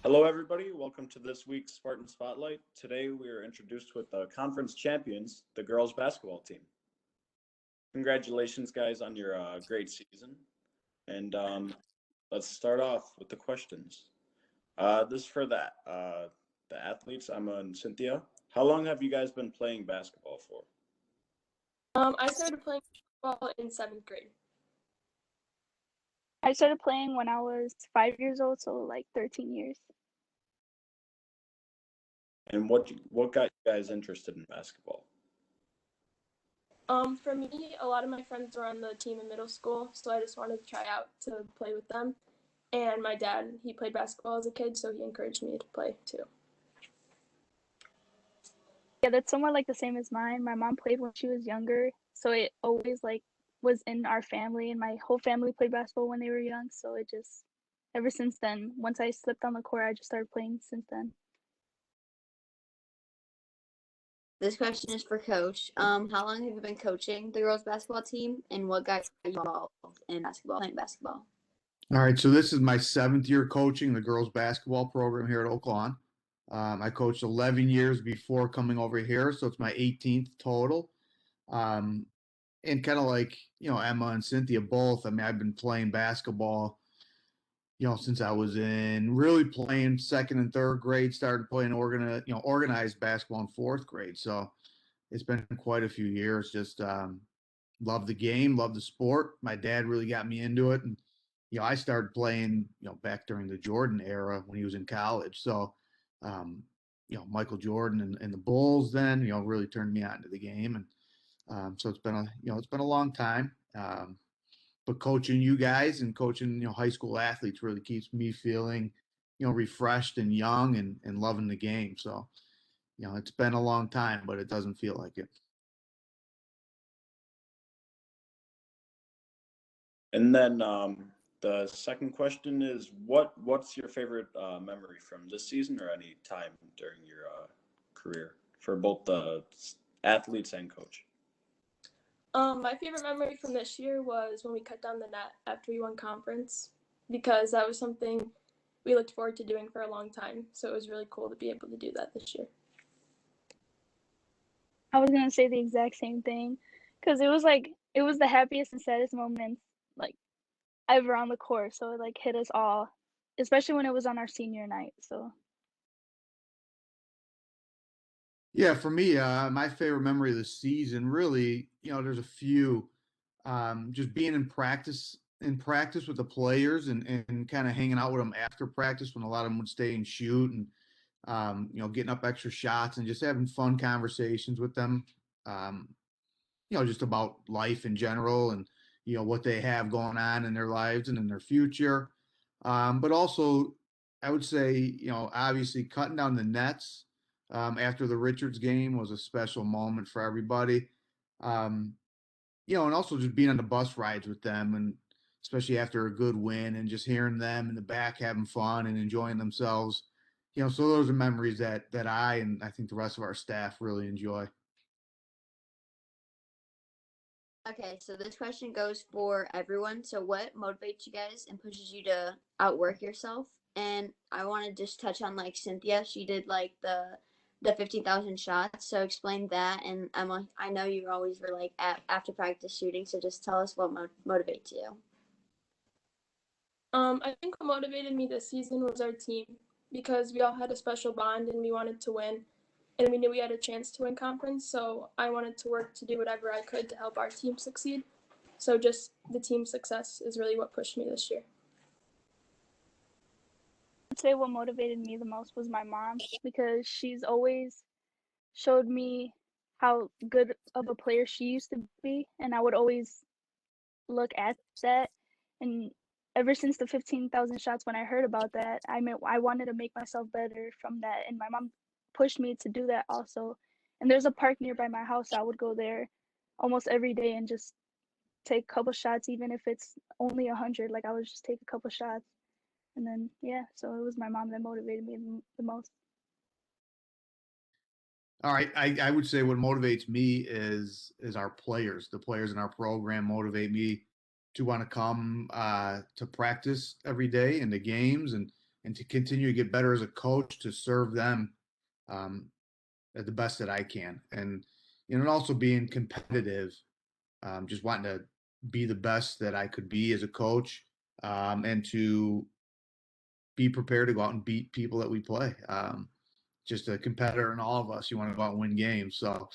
Hello, everybody. Welcome to this week's Spartan Spotlight. Today, we are introduced with the conference champions, the girls basketball team. Congratulations, guys, on your great season. And let's start off with the questions. This is for the athletes, Emma and Cynthia. How long have you guys been playing basketball for? I started playing basketball in 7th grade. I started playing when I was 5 years old, so like 13 years. And what got you guys interested in basketball? For me, a lot of my friends were on the team in middle school, so I just wanted to try out to play with them. And my dad, he played basketball as a kid, so he encouraged me to play too. Yeah, that's somewhat like the same as mine. My mom played when she was younger, so it always like was in our family, and my whole family played basketball when they were young. So it just, ever since then, once I slipped on the court, I just started playing since then. This question is for Coach. How long have you been coaching the girls basketball team, and what got you involved in basketball, playing basketball? All right, so this is my 7th year coaching the girls basketball program here at Oak Lawn. I coached 11 years before coming over here, so it's my 18th total. And kind of like, Emma and Cynthia both, I mean, I've been playing basketball, since I was really playing 2nd and 3rd grade, started playing organized basketball in 4th grade. So it's been quite a few years. Just love the game, love the sport. My dad really got me into it. And, I started playing, back during the Jordan era when he was in college. So, Michael Jordan and the Bulls then, really turned me on to the game. And so it's been a long time. But coaching you guys and coaching, high school athletes really keeps me feeling, refreshed and young and loving the game. So, it's been a long time, but it doesn't feel like it. And then the second question is, what's your favorite memory from this season or any time during your career for both the athletes and coach? My favorite memory from this year was when we cut down the net after we won conference, because that was something we looked forward to doing for a long time. So it was really cool to be able to do that this year. I was gonna say the exact same thing, because it was the happiest and saddest moments like ever on the court. So it like hit us all, especially when it was on our senior night. So Yeah, for me, my favorite memory of the season, really, there's a few. Just being in practice with the players and kind of hanging out with them after practice when a lot of them would stay and shoot and getting up extra shots and just having fun conversations with them. Um, just about life in general and what they have going on in their lives and in their future. But also, I would say, obviously cutting down the nets after the Richards game was a special moment for everybody. Um, and also just being on the bus rides with them, and especially after a good win, and just hearing them in the back having fun and enjoying themselves. So those are memories that I and I think the rest of our staff really enjoy. Okay, so this question goes for everyone. So what motivates you guys and pushes you to outwork yourself? And I want to just touch on like Cynthia. She did like the 15,000 shots. So explain that. And Emma, I know you always were like after practice shooting. So just tell us what motivates you. I think what motivated me this season was our team, because we all had a special bond and we wanted to win, and we knew we had a chance to win conference. So I wanted to work to do whatever I could to help our team succeed. So just the team success is really what pushed me this year. I'd say what motivated me the most was my mom, because she's always showed me how good of a player she used to be, and I would always look at that. And ever since the 15,000 shots, when I heard about that, I wanted to make myself better from that, and my mom pushed me to do that also. And there's a park nearby my house, so I would go there almost every day and just take a couple shots, even if it's only 100. Like I would just take a couple shots, and then yeah. So it was my mom that motivated me the most. All right, I would say what motivates me is our players. The players in our program motivate me to want to come to practice every day and the games and and to continue to get better as a coach to serve them at the best that I can. And, and also being competitive, just wanting to be the best that I could be as a coach, and to be prepared to go out and beat people that we play. Just a competitor in all of us. You want to go out and win games. So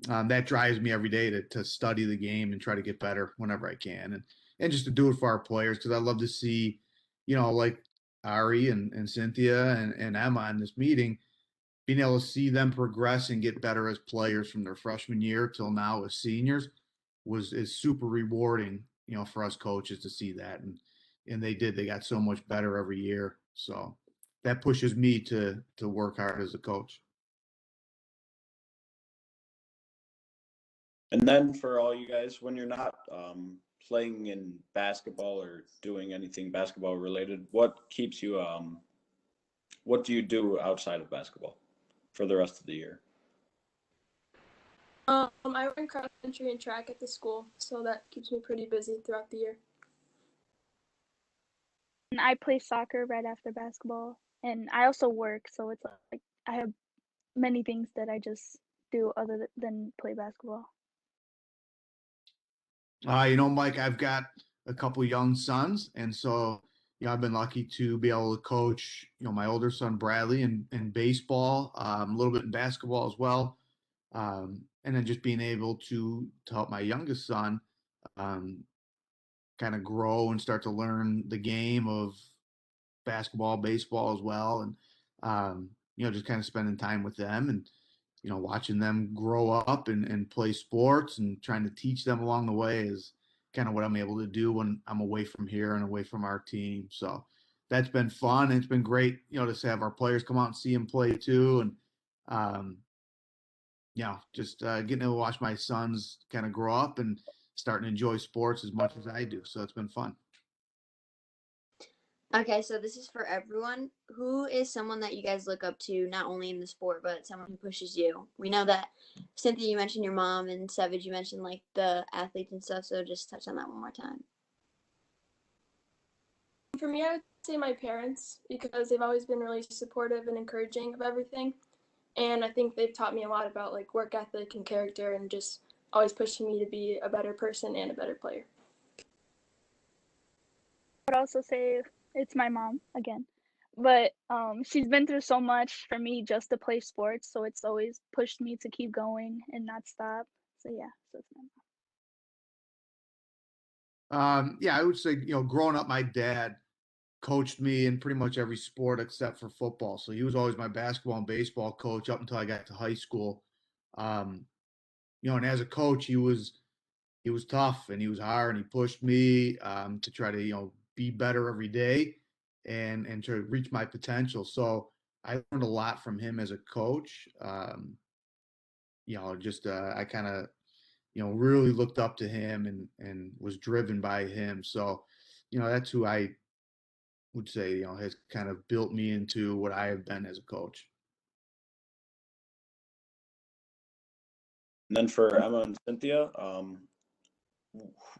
that drives me every day to study the game and try to get better whenever I can. And just to do it for our players, because I love to see, like Ari and Cynthia and Emma in this meeting, being able to see them progress and get better as players from their freshman year till now as seniors is super rewarding, for us coaches to see that. And they got so much better every year. So that pushes me to work hard as a coach. And then for all you guys, when you're not playing in basketball or doing anything basketball related, what keeps you what do you do outside of basketball for the rest of the year? I run cross country and track at the school, so that keeps me pretty busy throughout the year. And I play soccer right after basketball, and I also work, so it's like I have many things that I just do other than play basketball. Mike, I've got a couple young sons, and so I've been lucky to be able to coach my older son Bradley in baseball, a little bit in basketball as well, and then just being able to help my youngest son kind of grow and start to learn the game of basketball, baseball as well, and just kind of spending time with them and watching them grow up and play sports and trying to teach them along the way is kind of what I'm able to do when I'm away from here and away from our team. So that's been fun. And it's been great, to have our players come out and see them play too. And, just getting to watch my sons kind of grow up and starting to enjoy sports as much as I do. So it's been fun. Okay, so this is for everyone. Who is someone that you guys look up to, not only in the sport, but someone who pushes you? We know that, Cynthia, you mentioned your mom, and Sevedge, you mentioned like the athletes and stuff, so just touch on that one more time. For me, I would say my parents, because they've always been really supportive and encouraging of everything. And I think they've taught me a lot about like work ethic and character and just always pushing me to be a better person and a better player. I would also say it's my mom again, but she's been through so much for me just to play sports, so it's always pushed me to keep going and not stop. So yeah, so it's my mom. Yeah, I would say, growing up, my dad coached me in pretty much every sport except for football. So he was always my basketball and baseball coach up until I got to high school. Um, and as a coach, he was tough and he was hard and he pushed me to try to be better every day and to reach my potential. So I learned a lot from him as a coach. I kind of really looked up to him and was driven by him. So that's who I would say has kind of built me into what I have been as a coach. And then for Emma and Cynthia,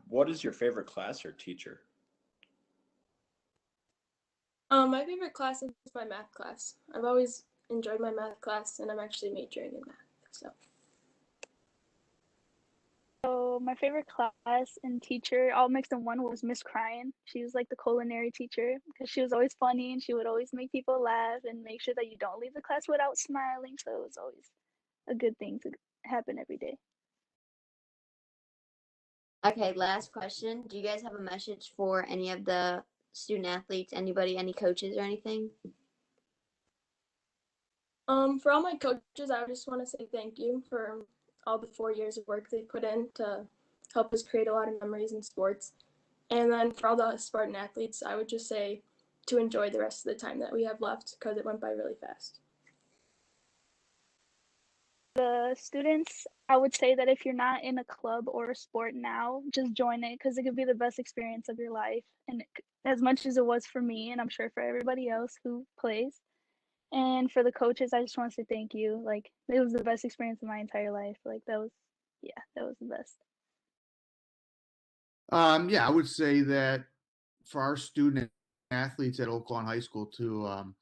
what is your favorite class or teacher? My favorite class is my math class. I've always enjoyed my math class, and I'm actually majoring in math. So my favorite class and teacher, all mixed in one, was Miss Cryan. She was like the culinary teacher because she was always funny and she would always make people laugh and make sure that you don't leave the class without smiling. So it was always a good thing to happen every day. Okay, last question. Do you guys have a message for any of the student athletes, anybody, any coaches or anything? For all my coaches, I just want to say thank you for all the 4 years of work they put in to help us create a lot of memories in sports. And then for all the Spartan athletes, I would just say to enjoy the rest of the time that we have left because it went by really fast. The students, I would say that if you're not in a club or a sport now, just join it because it could be the best experience of your life. And as much as it was for me, and I'm sure for everybody else who plays, and for the coaches, I just want to say thank you. Like, it was the best experience of my entire life. Like, that was the best. Yeah, I would say that for our student athletes at Oaklawn High School to,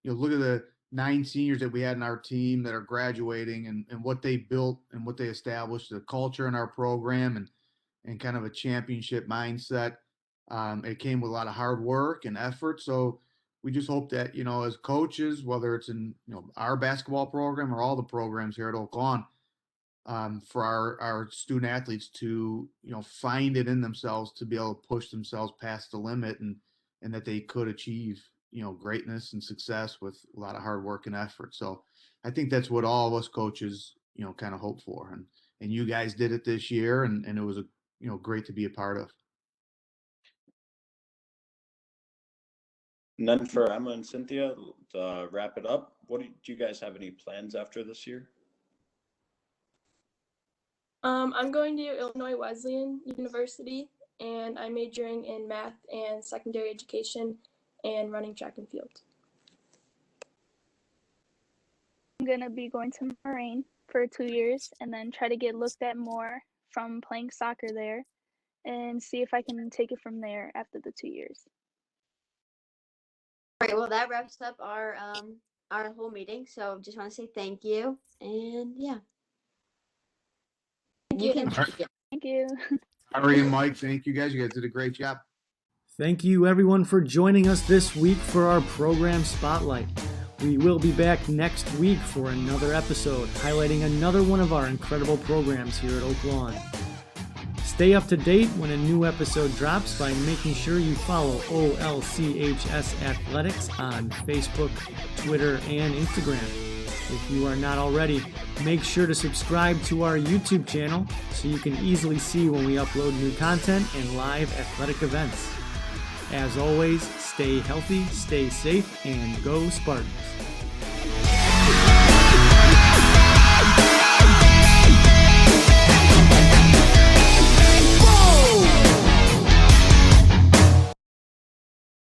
look at the 9 seniors that we had in our team that are graduating and what they built and what they established, the culture in our program and kind of a championship mindset. It came with a lot of hard work and effort. So we just hope that, as coaches, whether it's in, our basketball program or all the programs here at Oaklawn, for our student athletes to, find it in themselves to be able to push themselves past the limit and that they could achieve, greatness and success with a lot of hard work and effort. So I think that's what all of us coaches, kind of hope for. And you guys did it this year and it was great to be a part of. And then for Emma and Cynthia, to wrap it up, do you guys have any plans after this year? I'm going to Illinois Wesleyan University, and I'm majoring in math and secondary education and running track and field. I'm going to be going to Moraine for 2 years and then try to get looked at more from playing soccer there and see if I can take it from there after the 2 years. All right, well, that wraps up our whole meeting. So just want to say thank you. And yeah. You can. Thank you. Ari and Mike, thank you guys. You guys did a great job. Thank you everyone for joining us this week for our program spotlight. We will be back next week for another episode highlighting another one of our incredible programs here at Oaklawn. Stay up to date when a new episode drops by making sure you follow OLCHS Athletics on Facebook, Twitter, and Instagram. If you are not already, make sure to subscribe to our YouTube channel so you can easily see when we upload new content and live athletic events. As always, stay healthy, stay safe, and go Spartans!